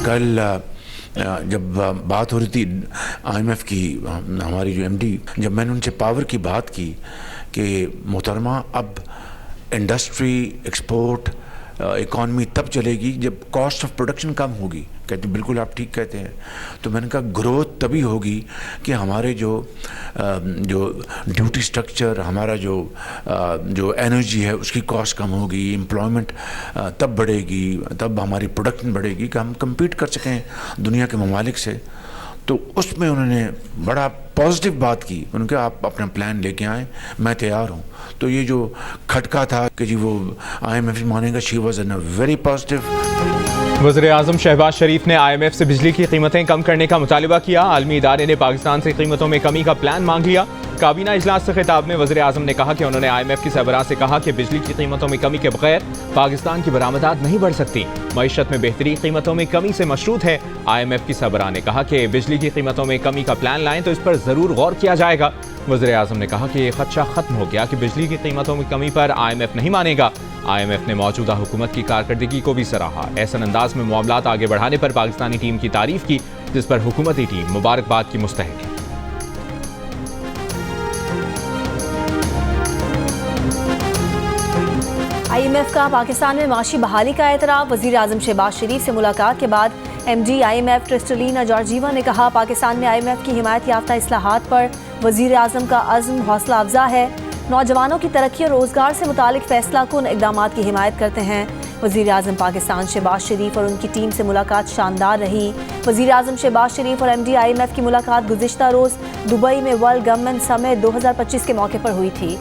कल जब बात हो रही थी IMF की, हमारी जो MD, जब मैंने उनसे पावर की बात की कि मोहतरमा अब इंडस्ट्री, एक्सपोर्ट, इकॉनमी तब चलेगी जब कॉस्ट ऑफ प्रोडक्शन कम होगी, कहते बिल्कुल आप ठीक कहते हैं। तो मैंने कहा ग्रोथ तभी होगी कि हमारे जो ड्यूटी स्ट्रक्चर, हमारा जो एनर्जी है उसकी कॉस्ट कम होगी, एम्प्लॉयमेंट तब बढ़ेगी, तब हमारी प्रोडक्शन बढ़ेगी कि हम compete कर सकें दुनिया के ममालिक से। तो उसमें उन्होंने बड़ा पॉजिटिव बात की। उन्होंने कहा आप अपना प्लान लेके आएँ, मैं तैयार हूँ। तो ये जो खटका था कि जी वो IMF मानेगा, she was in a very positive. वज़ीर-ए-आज़म शहबाज शरीफ ने IMF से बिजली की कीमतें कम करने का मुतालिबा किया। आलमी इदारे ने पाकिस्तान से कीमतों में कमी का प्लान मांग लिया। काबीना इजलास से खिताब में वज़ीर-ए-आज़म ने कहा कि उन्होंने IMF की सरबराह से कहा कि बिजली की कीमतों में कमी के बगैर पाकिस्तान की बरामदात नहीं बढ़ सकती। मईशत में बेहतरी कीमतों में कमी से मशरूत है। IMF की सरबराह ने कहा कि बिजली की कीमतों में कमी का प्लान लाएं तो इस पर ज़रूर गौर किया जाएगा। वज़ीर-ए-आज़म ने कहा कि ये खदशा खत्म हो गया कि बिजली की कीमतों में कमी पर IMF नहीं मानेगा। IMF ने मौजूदा हुकूमत की कारकर्दगी को भी सराहा। ऐसा अंदाज में मामलात आगे बढ़ाने पर पाकिस्तानी टीम की तारीफ की, जिस पर हुकूमती टीम मुबारकबाद की मुस्तहिक है। IMF का पाकिस्तान में माशी बहाली का एतराफ़। वज़ीर-ए-आज़म शहबाज शरीफ से मुलाकात के बाद MD IMF क्रिस्टलिना जॉर्जीवा ने कहा पाकिस्तान में IMF की हिमायत याफ्ता इस्लाहात पर वज़ीर-ए-आज़म का अज़्म हौसला अफजा है। नौजवानों की तरक्की और रोज़गार से मुतालिक फैसला कुन इक़दामात की हिमायत करते हैं। वज़ीर-ए-आज़म पाकिस्तान शहबाज शरीफ और उनकी टीम से मुलाकात शानदार रही। वज़ीर-ए-आज़म शहबाज शरीफ और MD IMF की मुलाकात गुज़िश्ता रोज़ दुबई में वर्ल्ड गवर्नमेंट समिट 2025 के मौके पर हुई थी।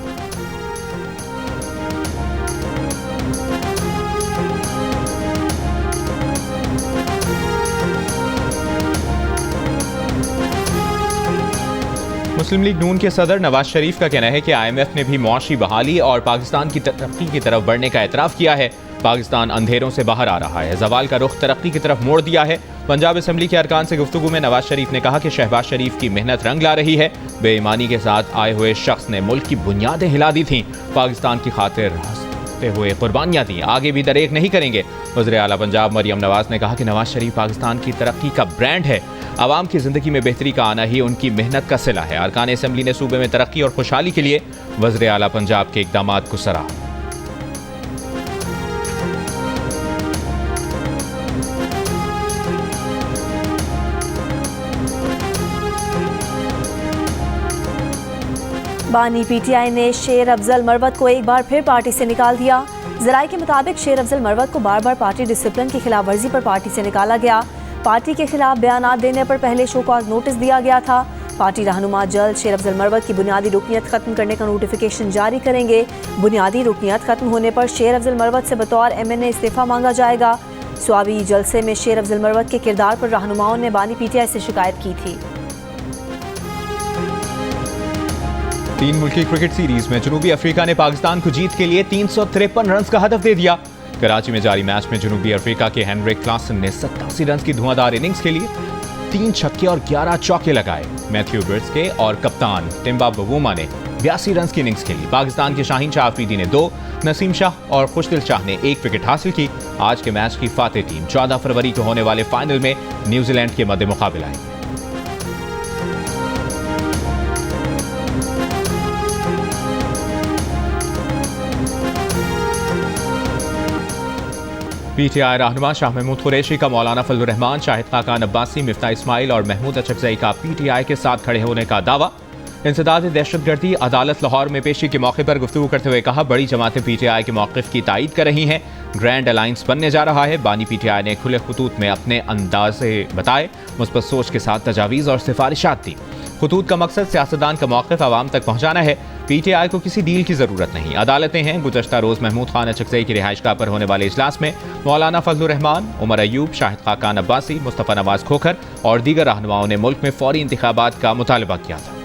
मुस्लिम लीग नून के सदर नवाज शरीफ का कहना है कि IMF ने भी मुआशी बहाली और पाकिस्तान की तरक्की की तरफ बढ़ने का एतराफ़ किया है। पाकिस्तान अंधेरों से बाहर आ रहा है, ज़वाल का रुख तरक्की की तरफ मोड़ दिया है। पंजाब असम्बली के अरकान से गुफ्तगू में नवाज शरीफ ने कहा कि शहबाज शरीफ की मेहनत रंग ला रही है। बेईमानी के साथ आए हुए शख्स ने मुल्क की बुनियादें हिला दी थीं, पाकिस्तान की खातिर हंसते हुए कुर्बानियाँ दी, आगे भी दरेक नहीं करेंगे। वज़ीर आला पंजाब मरियम नवाज ने कहा कि नवाज शरीफ पाकिस्तान की तरक्की का ब्रांड है। आवाम की ज़िंदगी में बेहतरी का आना ही उनकी मेहनत का सिला है। अरकान असम्बली ने सूबे में तरक्की और खुशहाली के लिए वज़ीर आला पंजाब के इक़दामात को सराहा। बानी PTI ने शेर अफजल मरवत को एक बार फिर पार्टी से निकाल दिया। ज़राए के मुताबिक शेर अफजल मरवत को बार बार पार्टी डिसिप्लिन की खिलाफ वर्जी पर पार्टी से निकाला गया। पार्टी के खिलाफ बयानात देने पर पहले शो कॉज नोटिस दिया गया था। पार्टी रहनुमा जल्द शेर अफजल मरवत की बुनियादी रुकनियत खत्म करने का नोटिफिकेशन जारी करेंगे। बुनियादी रुकनियत खत्म होने पर शेर अफजल मरवत से बतौर MNA इस्तीफा मांगा जाएगा। स्वाबी जलसे में शेर अफजल मरवत के किरदार पर रहनुमाओं ने बानी PTI से शिकायत की थी। 3 मुल्की क्रिकेट सीरीज में जनूबी अफ्रीका ने पाकिस्तान को जीत के लिए 353 रन का हदफ दे दिया। कराची में जारी मैच में जनूबी अफ्रीका के हेनरिक क्लासन ने 87 रन की धुआंधार इनिंग्स के लिए 3 छक्के और 11 चौके लगाए। मैथ्यू ब्रिस्के और कप्तान टिम्बा बवूमा ने 82 रन की इनिंग्स खेली। पाकिस्तान के शाहीन शाह अफरीदी ने 2, नसीम शाह और खुशदिल शाह ने 1 विकेट हासिल की। आज के मैच की फातेह टीम 14 फरवरी को होने वाले फाइनल में न्यूजीलैंड के मद्दे मुकाबला आएगी। PTI रहनुमा शाह महमूद कुरैशी का मौलाना फजलुर रहमान, शाहिद खाकान अब्बासी, मिफ्ता इस्माइल और महमूद अचकजई का PTI के साथ खड़े होने का दावा। इंसदाद दहशतगर्दी अदालत लाहौर में पेशी के मौके पर गुफ्तगू करते हुए कहा बड़ी जमातें PTI के मौक़िफ़ की तायीद कर रही हैं। ग्रैंड अलायंस बनने जा रहा है। बानी PTI ने खुले खतूत में अपने अंदाज़े बताए, मुस्बत सोच के साथ तजावीज़ और सिफारिशात दी। खतूत का मकसद सियासतदान का मौक़िफ़ आवाम तक पहुँचाना है। PTI को किसी डील की ज़रूरत नहीं, अदालतें हैं। गुज़श्ता रोज़ महमूद खान अचकजई की रिहाइशगाह पर होने वाले इजलास में मौलाना फजलुर रहमान, उमर अयूब, शाहिद खाकान अब्बासी, मुस्तफ़ा नवाज खोखर और दीगर रहनुमाओं ने मुल्क में फौरी इंतखाबात का मुतालबा किया था।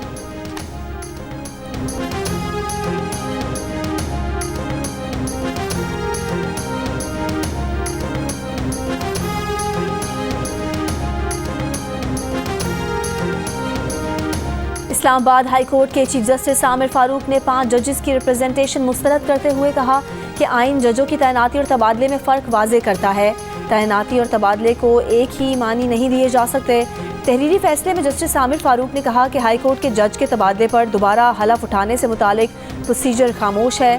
इस्लामाबाद हाई कोर्ट के चीफ जस्टिस आमिर फारूक ने 5 जजेस की रिप्रेजेंटेशन मुस्तरद करते हुए कहा कि आइन जजों की तैनाती और तबादले में फ़र्क वाज़े करता है। तैनाती और तबादले को एक ही मानी नहीं दिए जा सकते। तहरीरी फैसले में जस्टिस आमिर फारूक ने कहा कि हाई कोर्ट के जज के तबादले पर दोबारा हलफ उठाने से मुतालिक प्रोसीजर खामोश है।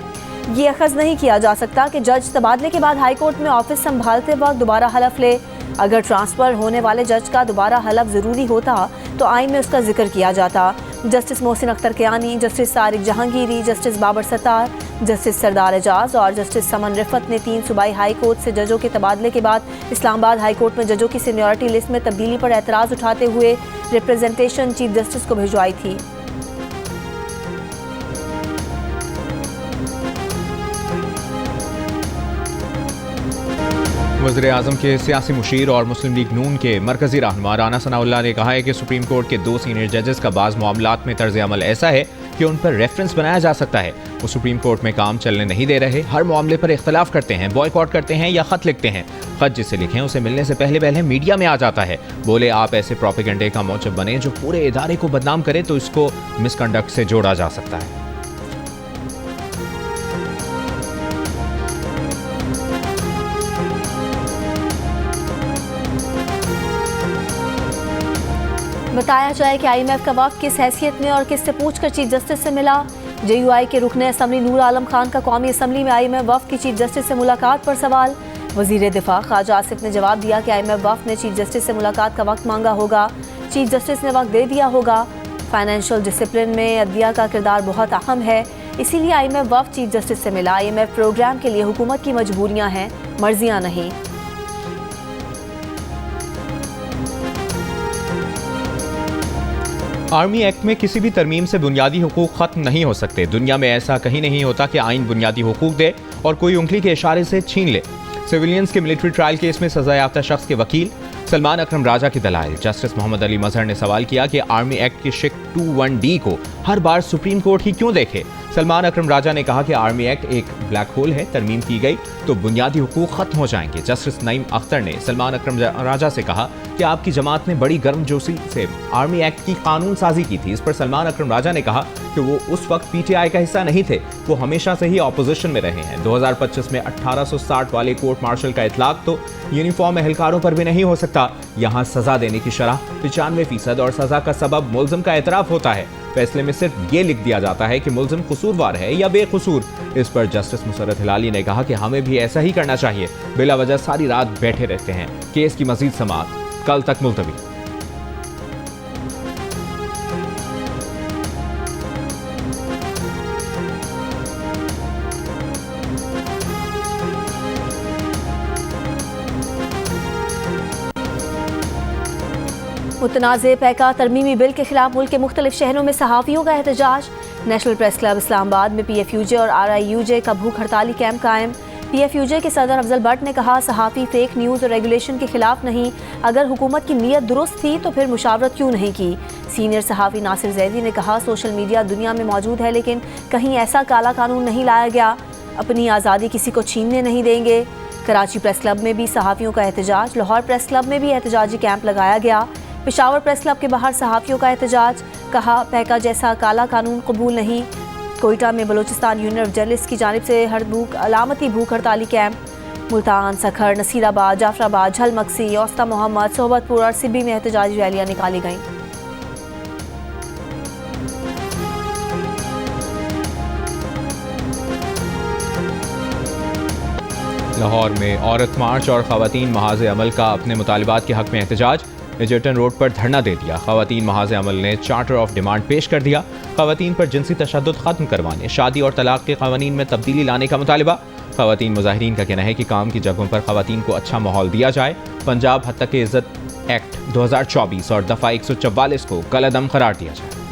ये अखज़ नहीं किया जा सकता कि जज तबादले के बाद हाई कोर्ट में ऑफिस संभालते वक्त दोबारा हलफ ले। अगर ट्रांसफ़र होने वाले जज का दोबारा हलफ ज़रूरी होता तो आइन में उसका जिक्र किया जाता। Justice Mohsin Akhtar Kiyani, justice Tariq Jahangiri, justice Babar Sattar, justice Sardar Ejaz और जस्टिस समन रिफत ने 3 सूबाई हाई कोर्ट से जजों के तबादले के बाद इस्लामाबाद हाई कोर्ट में जजों की सीनियरिटी लिस्ट में तब्दीली पर एतराज़ उठाते हुए रिप्रेजेंटेशन चीफ जस्टिस को भिजवाई थी। वज़ीर-ए-आज़म के सियासी मुशीर और मुस्लिम लीग नून के मरकजी रहनुमा राना सनाउल्लाह ने कहा है कि सुप्रीम कोर्ट के 2 सीनियर जजेस का बाज़ मामलात में तर्ज अमल ऐसा है कि उन पर रेफरेंस बनाया जा सकता है। वो सुप्रीम कोर्ट में काम चलने नहीं दे रहे, हर मामले पर इख्तलाफ करते हैं, बॉयकॉट करते हैं या खत लिखते हैं। खत जिसे लिखें उसे मिलने से पहले मीडिया में आ जाता है। बोले आप ऐसे प्रोपेगेंडे का मौजब बने जो पूरे इदारे को बदनाम करे तो इसको मिसकंडक्ट से जोड़ा जा सकता है। बताया जाए कि IMF का वफ़द किस हैसियत में और किससे पूछकर चीफ जस्टिस से मिला। JUI के रुकने असम्बली नूर आलम खान का कौमी असम्बली में IMF वफ़द की चीफ जस्टिस से मुलाकात पर सवाल। वज़ीर दिफा ख्वाजा आसिफ ने जवाब दिया कि IMF वफ़द ने चीफ जस्टिस से मुलाकात का वक्त मांगा होगा, चीफ जस्टिस ने वक्त दे दिया होगा। फाइनेंशियल डिसिप्लिन में अदलिया का किरदार बहुत अहम है, इसीलिए IMF वफ़द चीफ जस्टिस से मिला। IMF प्रोग्राम के लिए हुकूमत की मजबूरियाँ हैं, मर्जियाँ नहीं। आर्मी एक्ट में किसी भी तरमीम से बुनियादी हुकूक खत्म नहीं हो सकते। दुनिया में ऐसा कहीं नहीं होता कि आइन बुनियादी हुकूक दे और कोई उंगली के इशारे से छीन ले। सिविलियंस के मिलिट्री ट्रायल केस में सजा याफ्ता शख्स के वकील सलमान अकरम राजा की दलाइल। जस्टिस मोहम्मद अली मजहर ने सवाल किया कि आर्मी एक्ट की शिक 21D को हर बार सुप्रीम कोर्ट ही क्यों देखे। सलमान अकरम राजा ने कहा कि आर्मी एक्ट एक ब्लैक होल है, तरमीम की गई तो बुनियादी हुकूक खत्म हो जाएंगे। जस्टिस नईम अख्तर ने सलमान अकरम राजा से कहा कि आपकी जमात ने बड़ी गर्मजोशी से आर्मी एक्ट की कानून साजी की थी। इस पर सलमान अकरम राजा ने कहा कि वो उस वक्त PTI का हिस्सा नहीं थे, वो हमेशा से ही ऑपोजिशन में रहे हैं। 2025 में 1860 वाले कोर्ट मार्शल का इतलाक तो यूनिफॉर्म एहलकारों पर भी नहीं हो सकता। यहाँ सजा देने की शरह 95% और सजा का सबब मुल्जिम का एतराफ होता है। फैसले में सिर्फ ये लिख दिया जाता है कि मुल्जिम कसूरवार है या बेकसूर। इस पर जस्टिस मुसर्रत हिलाली ने कहा कि हमें भी ऐसा ही करना चाहिए। बिला वजह सारी रात बैठे रहते हैं। केस की मजीद समाअत कल तक मुलतवी। मुतनाज़े पैका तरमीमी बिल के खिलाफ मुल्क के मुख्तलिफ शहरों में सहाफ़ियों का एहतजाज। नेशनल प्रेस क्लब इस्लामाबाद में PFUJ और RIUJ का भूख हड़ताली कैंप कायम। PFUJ के सदर अफजल भट्ट ने कहा सहाफ़ी फेक न्यूज़ और रेगुलेशन के खिलाफ नहीं, अगर हुकूमत की नीयत दुरुस्त थी तो फिर मुशावरत क्यों नहीं की। सीनियर सहाफ़ी नासिर जैदी ने कहा सोशल मीडिया दुनिया में मौजूद है लेकिन कहीं ऐसा काला कानून नहीं लाया गया, अपनी आज़ादी किसी को छीनने नहीं देंगे। कराची प्रेस क्लब में भी सहाफ़ियों का एहतजाज। लाहौर प्रेस क्लब में भी एहतजाजी कैंप लगाया गया। पेशावर प्रेस क्लब के बाहर सहाफ़ियों का एहतजाज। कहा पैका जैसा काला कानून कबूल नहीं। कोयटा में बलूचिस्तान यूनियन ऑफ जर्नलिस्ट की जानिब से अलामती भूख हड़ताली कैंप। मुल्तान, सखर, नसीराबाद, जाफराबाद, झलमक्सी, औस्ता मोहम्मद, सोहबतपुर और सिब्बी में एहतजाजी रैलियाँ निकाली गईं। लाहौर में औरत मार्च और ख़वातीन महाज़ अमल का अपने मुतालिबात के हक़ में एहतजाज। एजर्टन रोड पर धरना दे दिया। ख़वातीन महाज़ अमल ने चार्टर ऑफ डिमांड पेश कर दिया। ख़वातीन पर जिनसी तशद्दुद ख़त्म करवाने, शादी और तलाक़ के क़वानीन में तब्दीली लाने का मुतालिबा। ख़वातीन मुजाहिरीन का कहना है कि काम की जगहों पर ख़वातीन को अच्छा माहौल दिया जाए। पंजाब हद तक इज़्ज़त एक्ट 2024 और दफ़ा 144 को कलअदम करार दिया जाए।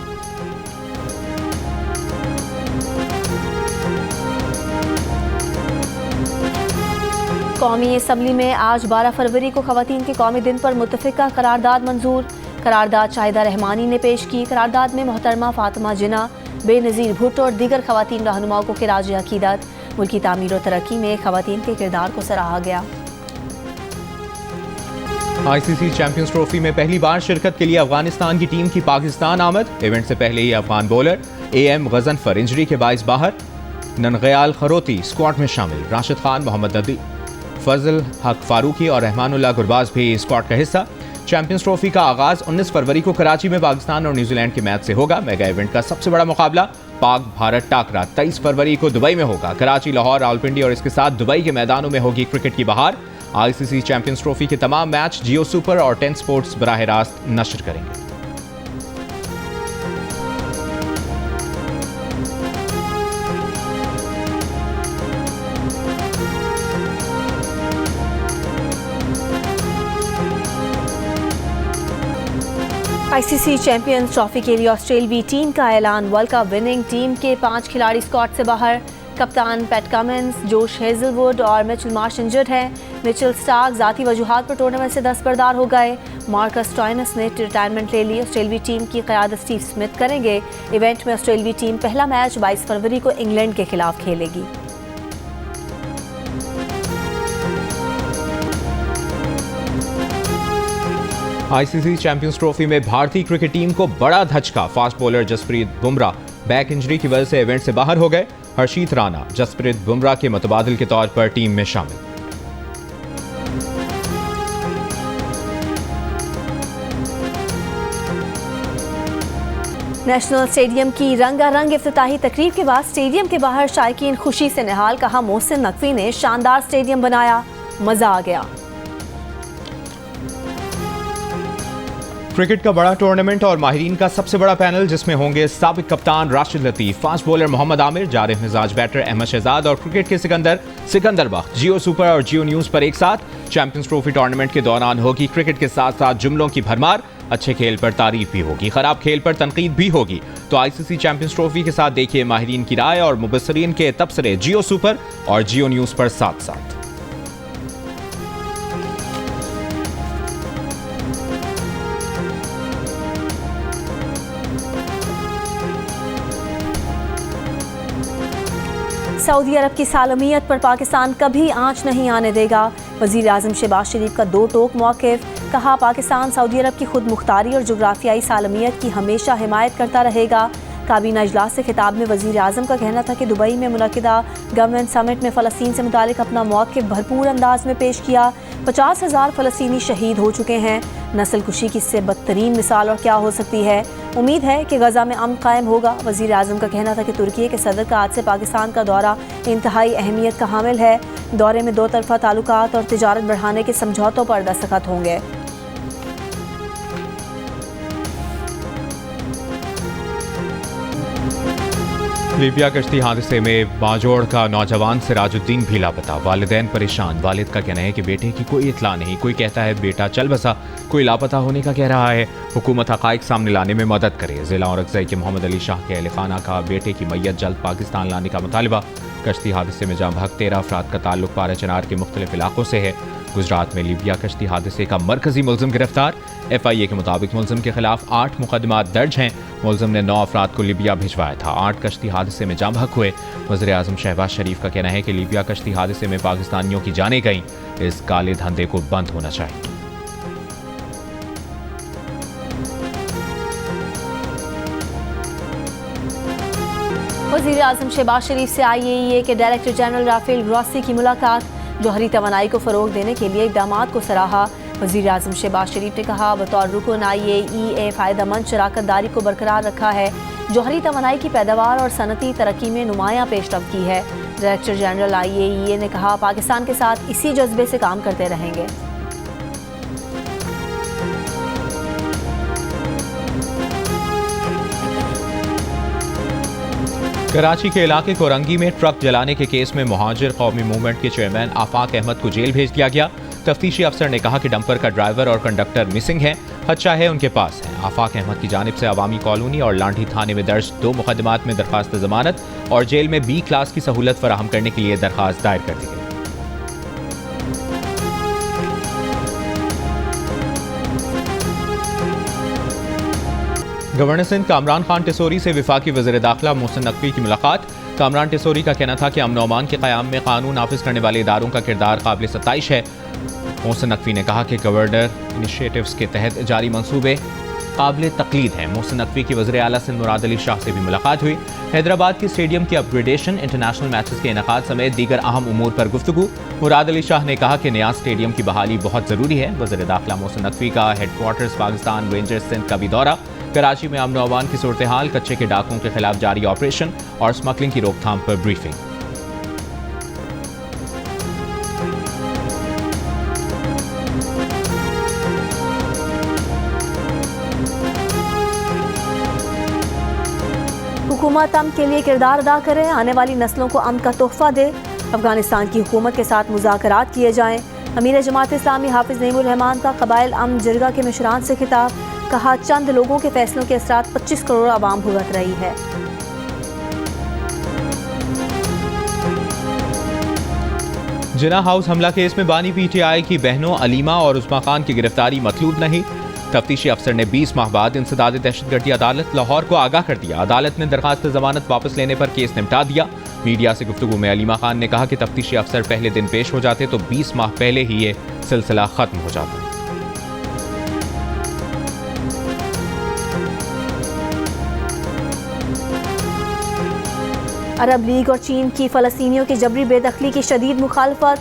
कौमी असम्बली में आज 12 फरवरी को ख़वातीन के कौमी दिन पर मुत्तफ़िका करारदाद मंजूर। करारदाद शाहिदा रहमानी ने पेश की। करारदाद में मोहतरमा फातिमा जिन्ना, बेनज़ीर भुट्टो और दीगर ख़वातीन रहनुमाओं को खिराज अक़ीदत। मुल्की तामीर और तरक्की में ख़वातीन के किरदार को सराहा गया। ICC चैंपियंस ट्रॉफी में पहली बार शिरकत के लिए अफगानिस्तान की टीम की पाकिस्तान आमद। इवेंट से पहले ही Afghan bowler AM Ghazanfar injury के बाइस बाहर। ननगयाल खरोती स्क्वाड में शामिल। राशिद खान, मोहम्मद नदी फजल हक फारूकी और रहमानुल्लाह गुरबाज भी स्क्वाड का हिस्सा। चैंपियंस ट्रॉफी का आगाज 19 फरवरी को कराची में पाकिस्तान और न्यूजीलैंड के मैच से होगा। मेगा इवेंट का सबसे बड़ा मुकाबला पाक भारत टाकरा 23 फरवरी को दुबई में होगा। कराची, लाहौर, रावलपिंडी और इसके साथ दुबई के मैदानों में होगी क्रिकेट की बहार। आईसीसी चैंपियंस ट्रॉफी के तमाम मैच जियो सुपर और 10 स्पोर्ट्स बराह रास्त नशर करेंगे। आईसीसी चैंपियंस ट्रॉफी के लिए ऑस्ट्रेलवी टीम का ऐलान। वर्ल्ड कप विनिंग टीम के 5 खिलाड़ी स्क्वाड से बाहर। कप्तान पैट कमिंस, जोश हेजलवुड और मिचेल मार्श इंजर्ड हैं। मिचेल स्टार्क ज़ाती वजूहात पर टूर्नामेंट से दस्तबरदार हो गए। मार्कस स्टोइनिस ने रिटायरमेंट ले ली। ऑस्ट्रेलवी टीम की क़यादत स्टीव स्मिथ करेंगे। इवेंट में ऑस्ट्रेलवी टीम पहला मैच 22 फरवरी को इंग्लैंड के खिलाफ खेलेगी। आईसीसी चैंपियंस ट्रॉफी में भारतीय क्रिकेट टीम को बड़ा धचका। Fast bowler Jasprit Bumrah back injury की वजह से इवेंट से बाहर हो गए। हर्षीत राणा जसप्रीत बुमराह के मुतबादिल के तौर पर टीम में शामिल। नेशनल स्टेडियम की रंगारंग इफ्तिताही तकरीब के बाद स्टेडियम के बाहर शायकीन खुशी से निहाल। कहा, मोहसिन नकवी ने शानदार स्टेडियम बनाया, मजा आ गया। क्रिकेट का बड़ा टूर्नामेंट और माहिरीन का सबसे बड़ा पैनल, जिसमें होंगे साबिक कप्तान Rashid Latif, fast bowler Mohammad Aamir, Zarif मिजाज बैटर अहमद शहजाद और क्रिकेट के सिकंदर बख्त। जियो सुपर और जियो न्यूज पर एक साथ। चैंपियंस ट्रॉफी टूर्नामेंट के दौरान होगी क्रिकेट के साथ साथ जुमलों की भरमार। अच्छे खेल पर तारीफ भी होगी, खराब खेल पर तनकीद भी होगी। तो आईसीसी चैंपियंस ट्रॉफी के साथ देखिए माहिरीन की राय और मुबस्सरीन के तबसरे जियो सुपर और जियो न्यूज पर साथ साथ। सऊदी अरब की सालमियत पर पाकिस्तान कभी आंच नहीं आने देगा। वज़ीर आज़म शहबाज शरीफ का दो टोक मौक़िफ़। कहा, पाकिस्तान सऊदी अरब की खुद मुख्तारी और जुग्राफियाई सालमियत की हमेशा हिमायत करता रहेगा। काबीना इजलास से खिताब में वज़ीर आज़म का कहना था कि दुबई में मुनक़िदा गवर्नमेंट समिट में फ़लस्तीन से मुतालिक अपना मौक़िफ़ भरपूर अंदाज में पेश किया। 50,000 फ़लस्तीनी शहीद हो चुके हैं। नस्ल कुशी की इससे बदतरीन मिसाल और क्या हो सकती है। उम्मीद है कि गज़ा में अमन कायम होगा। वज़ीर आज़म का कहना था कि तुर्की के सदर का आज से पाकिस्तान का दौरा इंतहाई अहमियत का हामिल है। दौरे में दो तरफ़ा ताल्लुकात और तिजारत बढ़ाने के समझौतों पर दस्तखत होंगे। लीबिया कश्ती हादसे में बाजोड़ का नौजवान सिराजुद्दीन भी लापता। वालिदैन परेशान। वालिद का कहना है कि बेटे की कोई इत्ला नहीं। कोई कहता है बेटा चल बसा, कोई लापता होने का कह रहा है। हुकूमत हक़ाइक़ सामने लाने में मदद करे। ज़िला औरंगज़ई के मोहम्मद अली शाह के अहल खाना का बेटे की मैयत जल्द पाकिस्तान लाने का मुतालबा। कश्ती हादसे में जाँ बहक 13 अफराद का ताल्लुक पारा चनार के मुख्तलिफ इलाकों से है। गुजरात में लीबिया कश्ती हादसे का मरकजी मुलजिम गिरफ्तार। FIA के मुताबिक मुलजिम के खिलाफ 8 मुकदमात दर्ज हैं। मुलजिम ने 9 अफराद को लीबिया भिजवाया था। 8 कश्ती हादसे में जाँ बहक हुए। वज़ीर आज़म शहबाज शरीफ का कहना है कि लीबिया कश्ती हादसे में पाकिस्तानियों की जानें गईं। इस काले धंधे को बंद होना चाहिए। वज़ीर आज़म शहबाज शरीफ से IAEA के डायरेक्टर जनरल राफेल ग्रॉसी की मुलाकात। जौहरी तवानाई को फ़रोग देने के लिए इक़दामात को सराहा। वज़ीर आज़म शहबाज शरीफ ने कहा, बतौर रुकन IAEA फ़ायदेमंद शराकत दारी को बरकरार रखा है। जौहरी तवानाई की पैदावार और सनती तरक्की में नुमायाँ पेशरफ्त की है। डायरेक्टर जनरल IAEA ने कहा, पाकिस्तान के साथ इसी जज्बे से काम करते रहेंगे। कराची के इलाके कोरंगी में ट्रक जलाने के केस में मुहाजिर कौमी मूवमेंट के चेयरमैन आफाक अहमद को जेल भेज दिया गया। तफ्तीशी अफसर ने कहा कि डंपर का ड्राइवर और कंडक्टर मिसिंग है, खदशा है उनके पास है। आफाक अहमद की जानिब से अवामी कॉलोनी और लांढी थाने में दर्ज 2 मुकदमात में दरखास्त जमानत और जेल में B क्लास की सहूलत फराहम करने के लिए दरखास्त दायर कर दी गई। गवर्नर सिंध कामरान खान टिसोरी से वफाकी वज़ीर दाखिला मोहसिन नकवी की मुलाकात। कामरान टिसोरी का कहना था कि अमन और अमान के क़याम में कानून नाफिज करने वाले इदारों का किरदार काबिल सताइश है। मोहसिन नकवी ने कहा कि गवर्नर इनिशिएटिव्स के तहत जारी मंसूबे काबिल तकलीद हैं। मोहसिन नकवी की वज़ीर आला सिंध मुराद अली शाह से भी मुलाकात हुई। हैदराबाद की स्टेडियम की अपग्रेडेशन, इंटरनेशनल मैचेस के इनेकाद समेत दीगर अहम उमूर पर गुफ्तगू। मुराद अली शाह ने कहा कि नया स्टेडियम की बहाली बहुत ज़रूरी है। वज़ीर दाखिला मोहसिन नकवी का हेडक्वार्टर्स पाकिस्तान रेंजर्स सिंध का भी दौरा। कराची में अमन व अमान की सूरत हाल, कच्चे के डाकों के खिलाफ जारी ऑपरेशन और स्मगलिंग की रोकथाम पर ब्रीफिंग। हुकूमत अमन के लिए किरदार अदा करे, आने वाली नस्लों को अमन का तोहफा दे। अफगानिस्तान की हुकूमत के साथ मुज़ाकरात किए जाएं। अमीर जमात इस्लामी हाफिज नईमुर रहमान का कबाइल अमन जिरगा के मिशरान से खिताब। कहा, चंद लोगों के फैसलों के असरात 25 करोड़ आवाम भुगत रही है। जिना हाउस हमला केस में बानी PTI की बहनों अलीमा और उस्मा खान की गिरफ्तारी मतलूब नहीं। तफ्तीशी अफसर ने 20 माह बाद इंसदाद दहशतगर्दी अदालत लाहौर को आगाह कर दिया। अदालत ने दरखास्त जमानत वापस लेने पर केस निपटा दिया। मीडिया से गुफ्तगू में अलीमा खान ने कहा कि तफ्तीशी अफसर पहले दिन पेश हो जाते तो 20 माह पहले ही ये सिलसिला खत्म हो जाता। अरब लीग और चीन की फ़लस्तीनियों की जबरी बेदखली की शदीद मुखालफत।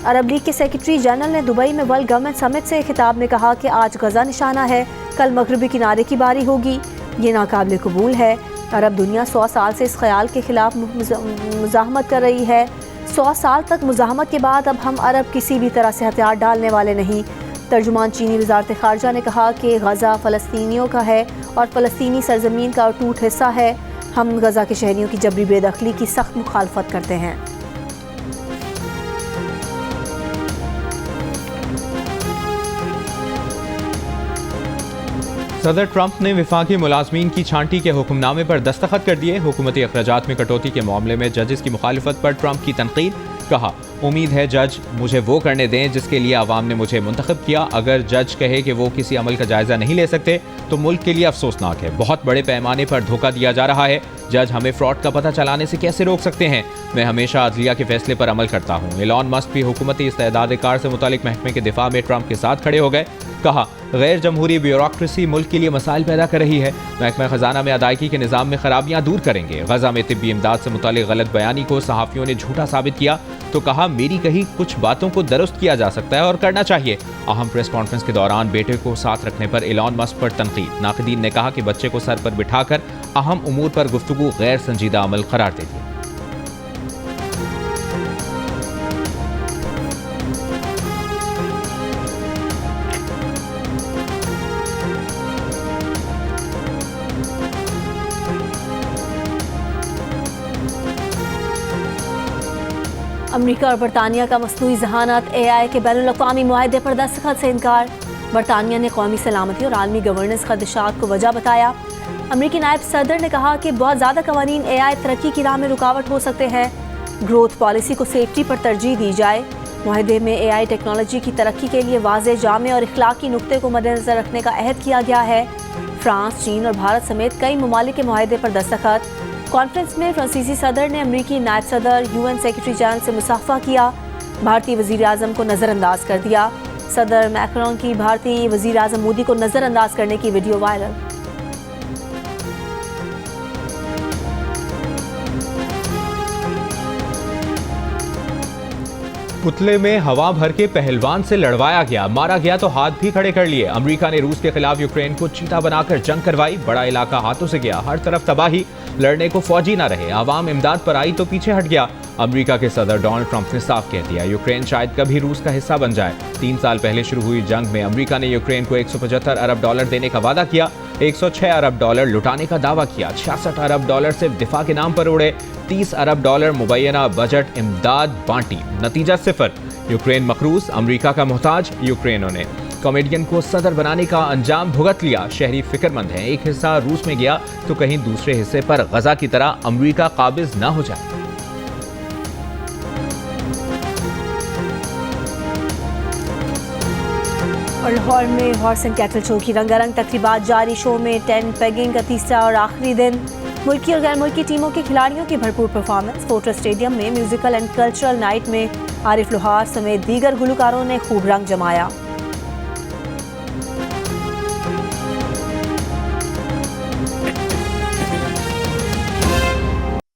अरब लीग के सेक्रेटरी जनरल ने दुबई में वर्ल्ड गवर्नमेंट समिट से खिताब में कहा कि आज गजा निशाना है, कल मगरबी किनारे की बारी होगी। ये नाकाबिल कबूल है। अरब दुनिया 100 साल से इस ख्याल के खिलाफ मुज़ाहमत कर रही है। 100 साल तक मुज़ाहमत के बाद अब हम अरब किसी भी तरह से हथियार डालने वाले नहीं। तर्जुमान चीनी वज़ारत ख़ारजा ने कहा कि गजा फ़लस्तीनियों का है और फ़लस्तीनी सरज़मीन का अटूट हिस्सा है। हम गजा के शहरियों की जबरी बेदखली की सख्त मुखालफत करते हैं। सदर ट्रंप ने विफाकी मुलाजमीन की छांटी के हुक्मनामे पर दस्तखत कर दिए। हुकूमती अखराजात में कटौती के मामले में जजेस की मुखालिफत पर ट्रंप की तनकीद। कहा, उम्मीद है जज मुझे वो करने दें जिसके लिए आवाम ने मुझे मुंतखब किया। अगर जज कहे कि वो किसी अमल का जायजा नहीं ले सकते तो मुल्क के लिए अफसोसनाक है। बहुत बड़े पैमाने पर धोखा दिया जा रहा है। जज हमें फ्रॉड का पता चलाने से कैसे रोक सकते हैं? मैं हमेशा अदलिया के फैसले पर अमल करता हूँ। एलॉन मस्क भी हुकूमती इस्तेदाद कार से मुतालिक महकमे के दिफा में ट्रंप के साथ खड़े हो गए। कहा, गैर जमहूरी ब्यूरोक्रेसी मुल्क के लिए मसाइल पैदा कर रही है। महकमा खजाना में अदायगी के निज़ाम में खराबियां दूर करेंगे। गजा में तिब्बी इमदाद से मुतालिक गलत बयानी को सहाफ़ियों ने झूठा साबित किया तो कहा, मेरी कही कुछ बातों को दुरुस्त किया जा सकता है और करना चाहिए। अहम प्रेस कॉन्फ्रेंस के दौरान बेटे को साथ रखने पर एलॉन मस्क पर तनकीद। नाक़दीन ने कहा कि बच्चे को सर पर बिठाकर अहम उमूर पर गुफ्तगू गैर संजीदा अमल करार दे दिया। अमरीका और बरतानिया का मसनूई जहानत AI के बैनुल-अक़वामी मुआहदे पर दस्तखत से इनकार। बरतानिया ने कौमी सलामती और आलमी गवर्नेंस खदशात को वजह बताया। अमरीकी नायब सदर ने कहा कि बहुत ज़्यादा कवानीन AI तरक्की की राह में रुकावट हो सकते हैं। ग्रोथ पॉलिसी को सेफ्टी पर तरजीह दी जाए। मुआहदे में AI टेक्नोलॉजी की तरक्की के लिए वाज़े, जामे और इखलाकी नुक्ते को मद्देनज़र रखने का अहद किया गया है। फ्रांस, चीन और भारत समेत कई ममालिक के मुआहदे पर दस्तखत। कॉन्फ्रेंस में फ्रांसीसी सदर ने अमरीकी नायब सदर UN सेक्रेटरी जनरल से मुसाफा किया। भारतीय वज़ीर आज़म को नज़रअंदाज कर दिया। सदर मैक्रोन की भारतीय वज़ीर आज़म मोदी को नज़रअंदाज करने की वीडियो वायरल। पुतले में हवा भर के पहलवान से लड़वाया गया, मारा गया तो हाथ भी खड़े कर लिए। अमेरिका ने रूस के खिलाफ यूक्रेन को चीता बनाकर जंग करवाई। बड़ा इलाका हाथों से गया, हर तरफ तबाही। लड़ने को फौजी ना रहे, आवाम इमदाद पर आई तो पीछे हट गया। अमेरिका के सदर डोनाल्ड ट्रंप ने साफ कह दिया, यूक्रेन शायद कभी रूस का हिस्सा बन जाए। 3 साल पहले शुरू हुई जंग में अमेरिका ने यूक्रेन को $175 अरब देने का वादा किया। $106 अरब लुटाने का दावा किया। $66 अरब सिर्फ दिफा के नाम पर उड़े। $30 अरब मुबैना बजट इमदाद बांटी, नतीजा सिफर। यूक्रेन मकरूज, अमेरिका का मोहताज। यूक्रेनों ने कॉमेडियन को सदर बनाने का अंजाम भुगत लिया। शहरी फिक्रमंद हैं, एक हिस्सा रूस में गया तो कहीं दूसरे हिस्से पर गजा की तरह अमेरिका काबिज न हो जाए। और लाहौर में हॉर्स एंड कैटल शो की रंगारंग तकरीबात जारी। शो में टेंट पेगिंग का तीसरा और आखिरी दिन। मुल्की और गैर मुल्की टीमों के खिलाड़ियों की भरपूर परफॉर्मेंस। फोर्ट्रेस स्टेडियम में म्यूजिकल एंड कल्चरल नाइट में आरिफ लोहार समेत दीगर गुलकारों ने खूब रंग जमाया।